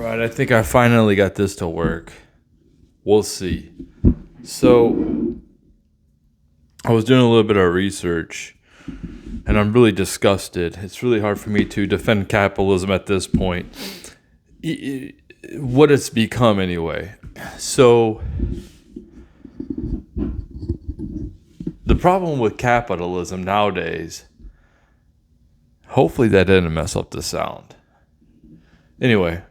right, I think I finally got this to work. We'll see. So, I was doing a little bit of research, and I'm really disgusted. It's really hard for me to defend capitalism at this point. What it's become, anyway. So, the problem with capitalism nowadays, hopefully that didn't mess up the sound. Anyway,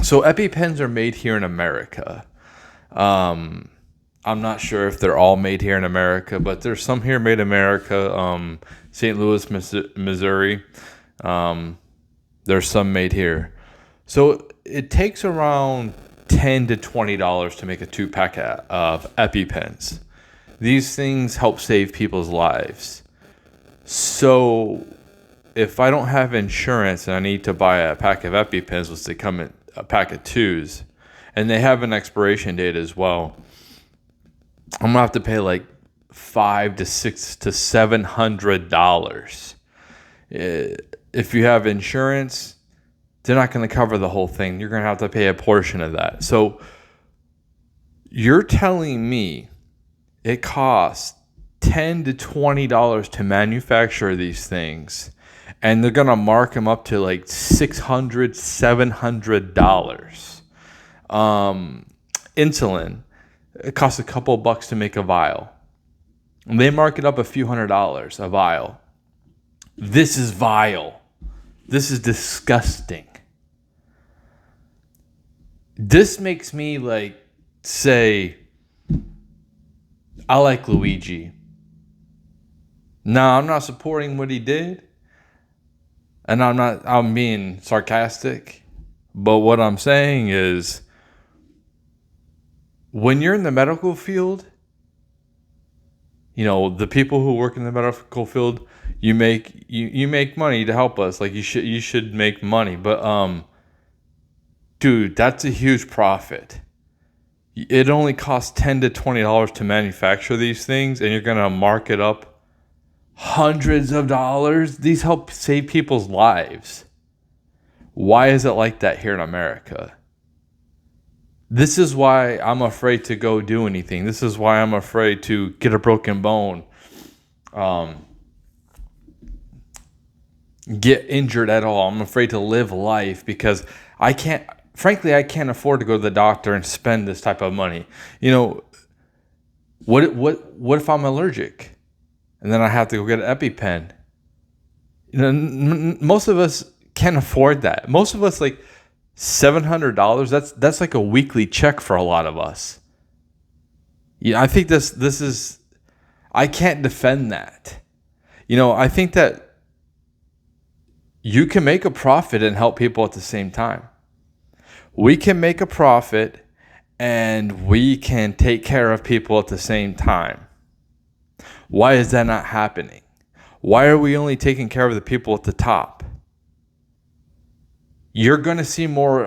so EpiPens are made here in America. I'm not sure if they're all made here in America, but there's some here made in America. St. Louis, Missouri. There's some made here. So it takes around $10 to $20 to make a 2-pack of EpiPens. These things help save people's lives. So if I don't have insurance and I need to buy a pack of EpiPens, which they come in a pack of 2s, and they have an expiration date as well, I'm gonna have to pay like $500 to $600 to $700. If you have insurance, they're not going to cover the whole thing. You're going to have to pay a portion of that. So you're telling me it costs $10 to $20 to manufacture these things, and they're going to mark them up to like $600, $700. Insulin, it costs a couple bucks to make a vial. And they mark it up a few $100s a vial. This is vile. This is disgusting. This makes me like say, I like Luigi. Now, I'm not supporting what he did. And I'm being sarcastic. But what I'm saying is, when you're in the medical field, you know, the people who work in the medical field, you make money to help us. Like you should make money. But dude, that's a huge profit. It only costs $10 to $20 to manufacture these things, and you're gonna mark it up hundreds of dollars. These help save people's lives. Why is it like that here in America? This is why I'm afraid to go do anything. This is why I'm afraid to get a broken bone, get injured at all. I'm afraid to live life because I can't afford to go to the doctor and spend this type of money. You know, what if I'm allergic and then I have to go get an EpiPen? You know, most of us can't afford that. Most of us, like, $700, that's like a weekly check for a lot of us. Yeah, I think this is, I can't defend that. You know, I think that you can make a profit and help people at the same time. We can make a profit and we can take care of people at the same time. Why is that not happening? Why are we only taking care of the people at the top? You're going to see more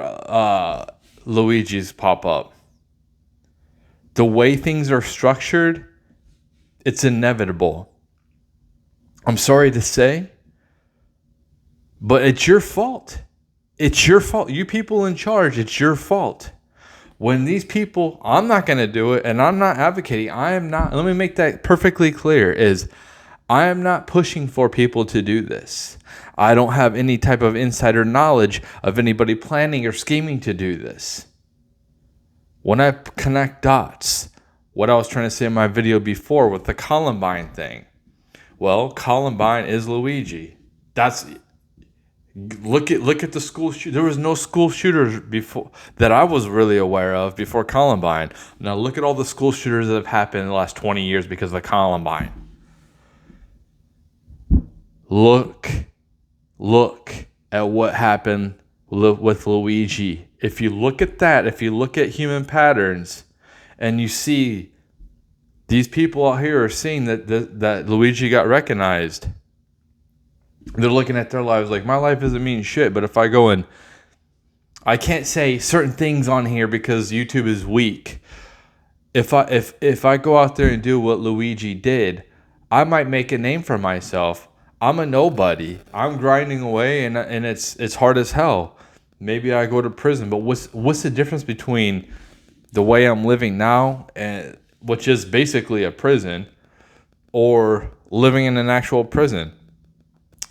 Luigis pop up. The way things are structured, it's inevitable. I'm sorry to say, but it's your fault. It's your fault. You people in charge, it's your fault. When these people, I'm not going to do it, and I'm not advocating. Let me make that perfectly clear, I am not pushing for people to do this. I don't have any type of insider knowledge of anybody planning or scheming to do this. When I connect dots, what I was trying to say in my video before with the Columbine thing. Well, Columbine is Luigi. Look at the school shooter. There was no school shooters before that I was really aware of before Columbine. Now look at all the school shooters that have happened in the last 20 years because of Columbine. Look at what happened with Luigi. If you look at that, if you look at human patterns, and you see these people out here are seeing that Luigi got recognized, they're looking at their lives like, my life doesn't mean shit. But if I go and I can't say certain things on here because YouTube is weak. If I go out there and do what Luigi did, I might make a name for myself. I'm a nobody. I'm grinding away, and it's hard as hell. maybe I go to prison. But what's the difference between the way I'm living now, and which is basically a prison, or living in an actual prison?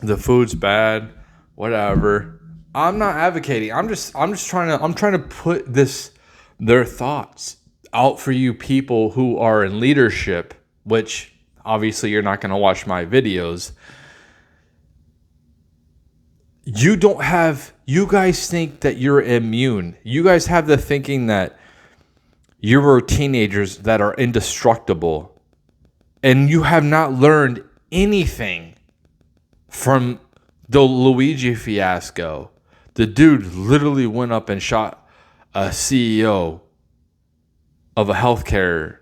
The food's bad, whatever. I'm not advocating. I'm just trying to put their thoughts out for you people who are in leadership, which obviously you're not going to watch my videos. You guys think that you're immune. You guys have the thinking that you were teenagers that are indestructible, and you have not learned anything from the Luigi fiasco. The dude literally went up and shot a CEO of a healthcare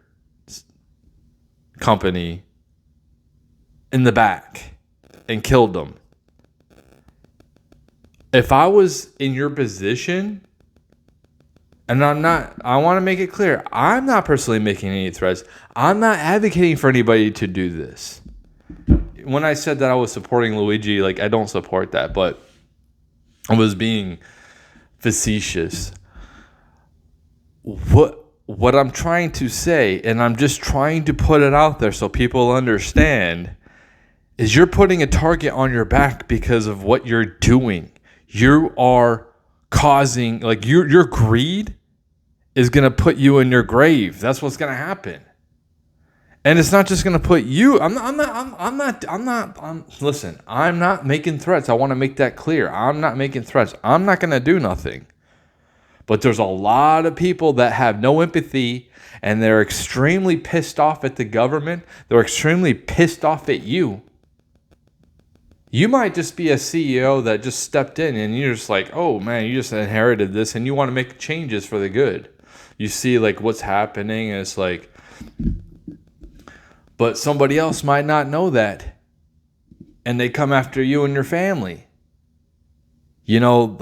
company in the back and killed him. If I was in your position, and I want to make it clear, I'm not personally making any threats. I'm not advocating for anybody to do this. When I said that I was supporting Luigi, I don't support that, but I was being facetious. What I'm trying to say, and I'm just trying to put it out there so people understand, is you're putting a target on your back because of what you're doing. You are causing, your greed is going to put you in your grave. That's what's going to happen. And it's not just going to put you. Listen, I'm not making threats. I want to make that clear. I'm not making threats. I'm not going to do nothing. But there's a lot of people that have no empathy, and they're extremely pissed off at the government. They're extremely pissed off at you. You might just be a CEO that just stepped in and you're just like, oh man, you just inherited this and you want to make changes for the good. You see what's happening, and it's but somebody else might not know that, and they come after you and your family. You're not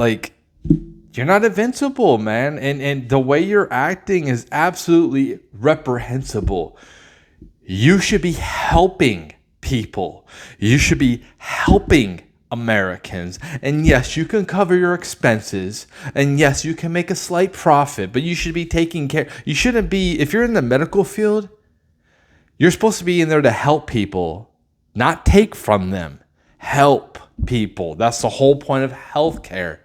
invincible, man. And the way you're acting is absolutely reprehensible. You should be helping people. You should be helping Americans. And yes, you can cover your expenses. And yes, you can make a slight profit, but you should be taking care. You shouldn't be, if you're in the medical field, you're supposed to be in there to help people, not take from them. Help people. That's the whole point of healthcare.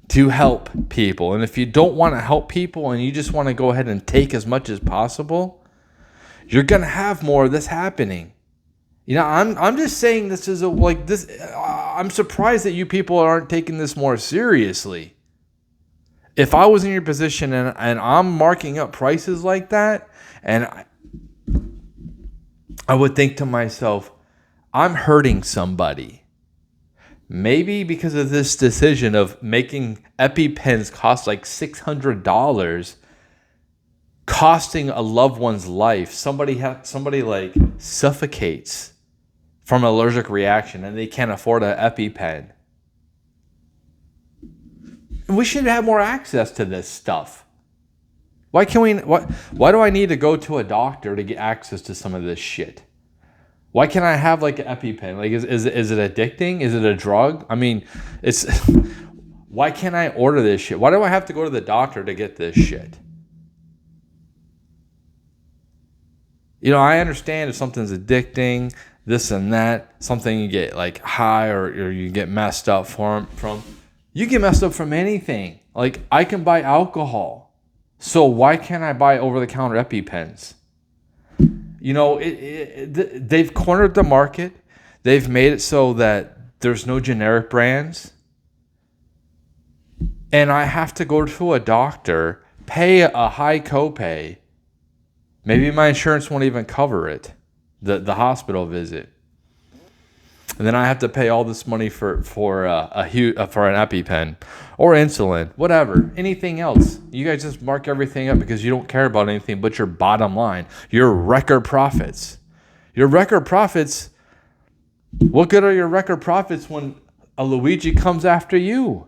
To help people. And if you don't want to help people and you just want to go ahead and take as much as possible, you're going to have more of this happening. I'm just saying this is I'm surprised that you people aren't taking this more seriously. If I was in your position and I'm marking up prices like that, and I would think to myself, I'm hurting somebody. Maybe because of this decision of making EpiPens cost $600, costing a loved one's life. Somebody suffocates from an allergic reaction and they can't afford an EpiPen. We should have more access to this stuff. Why do I need to go to a doctor to get access to some of this shit? Why can't I have an EpiPen? Is it addicting? Is it a drug? I mean, why can't I order this shit? Why do I have to go to the doctor to get this shit? I understand if something's addicting, this and that, something you get high or you get messed up from. You get messed up from anything. I can buy alcohol. So why can't I buy over-the-counter EpiPens? They've cornered the market. They've made it so that there's no generic brands. And I have to go to a doctor, pay a high copay. Maybe my insurance won't even cover it, the hospital visit. And then I have to pay all this money for an EpiPen or insulin, whatever, anything else. You guys just mark everything up because you don't care about anything but your bottom line, your record profits. Your record profits, what good are your record profits when a Luigi comes after you?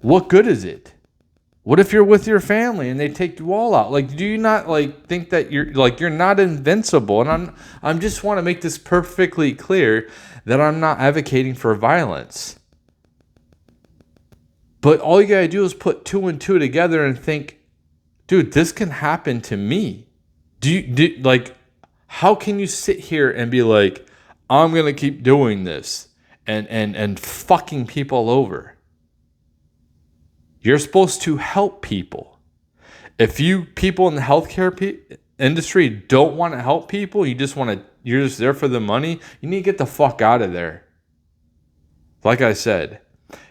What good is it? What if you're with your family and they take you all out? Do you not think that you're not invincible? And I'm just want to make this perfectly clear that I'm not advocating for violence. But all you gotta do is put two and two together and think, dude, this can happen to me. Like, how can you sit here and be like, I'm gonna keep doing this and fucking people over? You're supposed to help people. If you people in the healthcare industry don't want to help people, you're just there for the money, you need to get the fuck out of there. Like I said,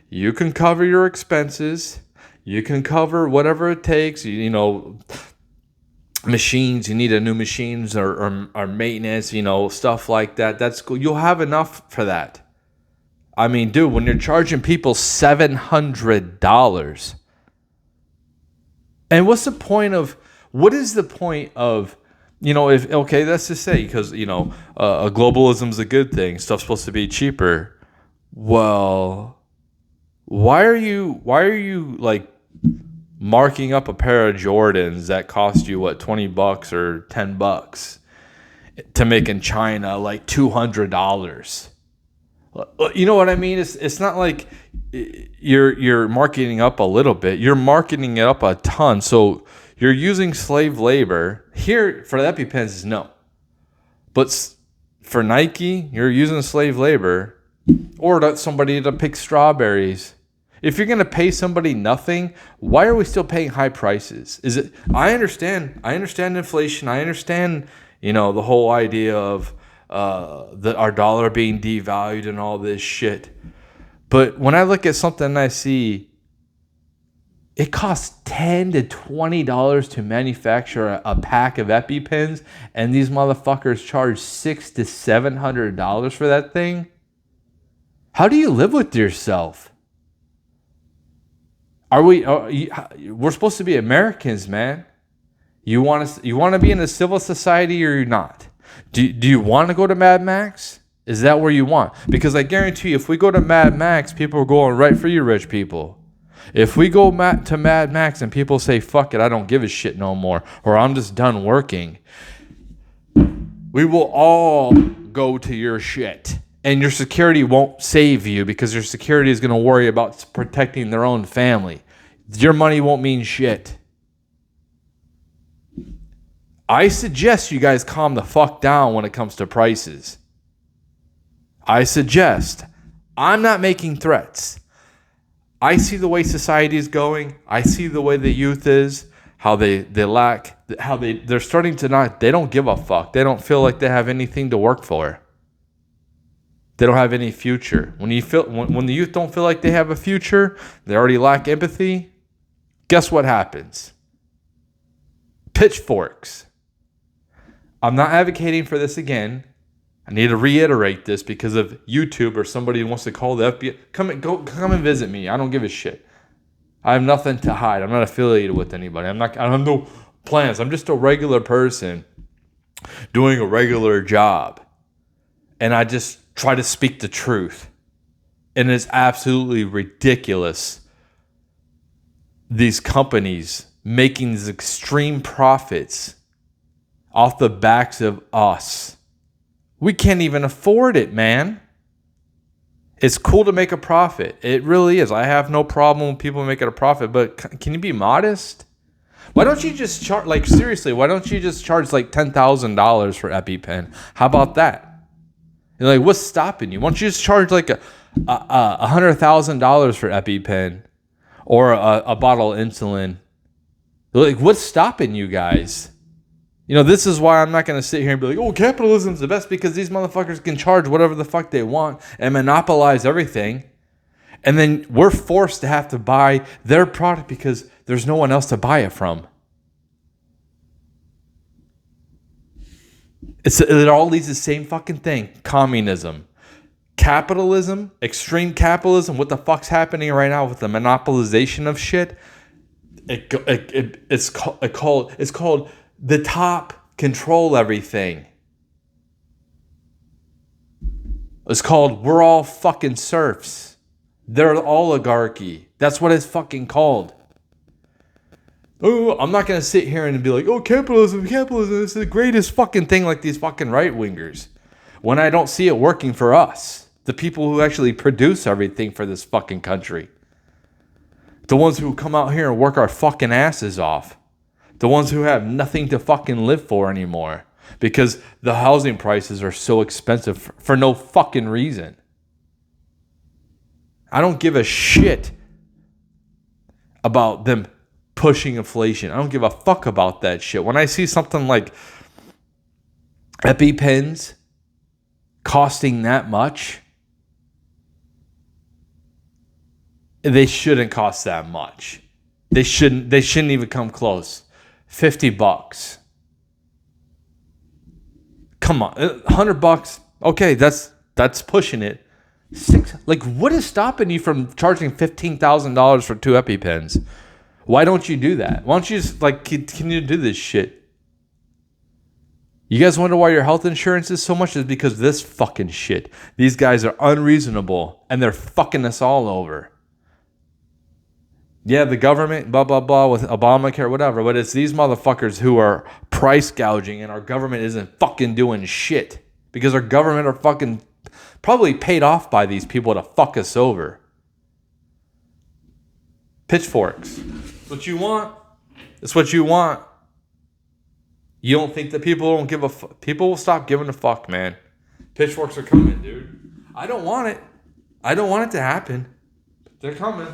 you can cover your expenses. You can cover whatever it takes. Machines, you need a new machines or maintenance, stuff like that. That's cool. You'll have enough for that. I mean, dude, when you're charging people $700, and what is the point of, if, okay, let's just say, because, globalism is a good thing. Stuff's supposed to be cheaper. Well, why are you like marking up a pair of Jordans that cost you $20 or $10 to make in China like $200? You know what I mean? It's not like you're marketing up a little bit. You're marketing it up a ton. So you're using slave labor. Here for the EpiPens is no. But for Nike, you're using slave labor or somebody to pick strawberries. If you're going to pay somebody nothing, why are we still paying high prices? I understand inflation. I understand, the whole idea of our dollar being devalued and all this shit. But when I look at something and I see it costs $10 to $20 to manufacture a pack of EpiPens, and these motherfuckers charge $600 to $700 for that thing, how do you live with yourself? We're supposed to be Americans, man. You want to be in a civil society or you're not? Do you want to go to Mad Max? Is that where you want? Because I guarantee you, if we go to Mad Max, people are going right for you, rich people. If we go to Mad Max and people say, fuck it, I don't give a shit no more, or I'm just done working, we will all go to your shit. And your security won't save you because your security is going to worry about protecting their own family. Your money won't mean shit. I suggest you guys calm the fuck down when it comes to prices. I'm not making threats. I see the way society is going. I see the way the youth is, how they're starting to they don't give a fuck. They don't feel like they have anything to work for. They don't have any future. When the youth don't feel like they have a future, they already lack empathy. Guess what happens? Pitchforks. I'm not advocating for this again. I need to reiterate this because of YouTube or somebody who wants to call the FBI. Come and visit me. I don't give a shit. I have nothing to hide. I'm not affiliated with anybody. I have no plans. I'm just a regular person doing a regular job. And I just try to speak the truth. And it's absolutely ridiculous. These companies making these extreme profits off the backs of us. We can't even afford it, man. It's cool to make a profit. It really is. I have no problem with people making a profit, but can you be modest? Why don't you just charge, seriously, why don't you just charge $10,000 for EpiPen? How about that? You're what's stopping you? Why don't you just charge $100,000 for EpiPen or a bottle of insulin? What's stopping you guys? This is why I'm not going to sit here and be like, oh, capitalism's the best, because these motherfuckers can charge whatever the fuck they want and monopolize everything. And then we're forced to have to buy their product because there's no one else to buy it from. It all leads to the same fucking thing. Communism. Capitalism, extreme capitalism, what the fuck's happening right now with the monopolization of shit? It's called the top control everything. It's called we're all fucking serfs. They're the oligarchy. That's what it's fucking called. Oh, I'm not going to sit here and be like, oh, capitalism is the greatest fucking thing like these fucking right-wingers. When I don't see it working for us. The people who actually produce everything for this fucking country. The ones who come out here and work our fucking asses off. The ones who have nothing to fucking live for anymore. Because the housing prices are so expensive for no fucking reason. I don't give a shit about them pushing inflation. I don't give a fuck about that shit. When I see something like EpiPens costing that much, they shouldn't cost that much. They shouldn't even come close. $50. Come on, $100. Okay, that's pushing it. What is stopping you from charging $15,000 for 2 EpiPens? Why don't you do that? Why don't you just continue to do this shit? You guys wonder why your health insurance is so much? Is because of this fucking shit. These guys are unreasonable and they're fucking us all over. Yeah, the government, blah, blah, blah, with Obamacare, whatever, but it's these motherfuckers who are price gouging and our government isn't fucking doing shit because our government are fucking probably paid off by these people to fuck us over. Pitchforks. It's what you want. It's what you want. You don't think that people don't give a fuck? People will stop giving a fuck, man. Pitchforks are coming, dude. I don't want it. I don't want it to happen. They're coming.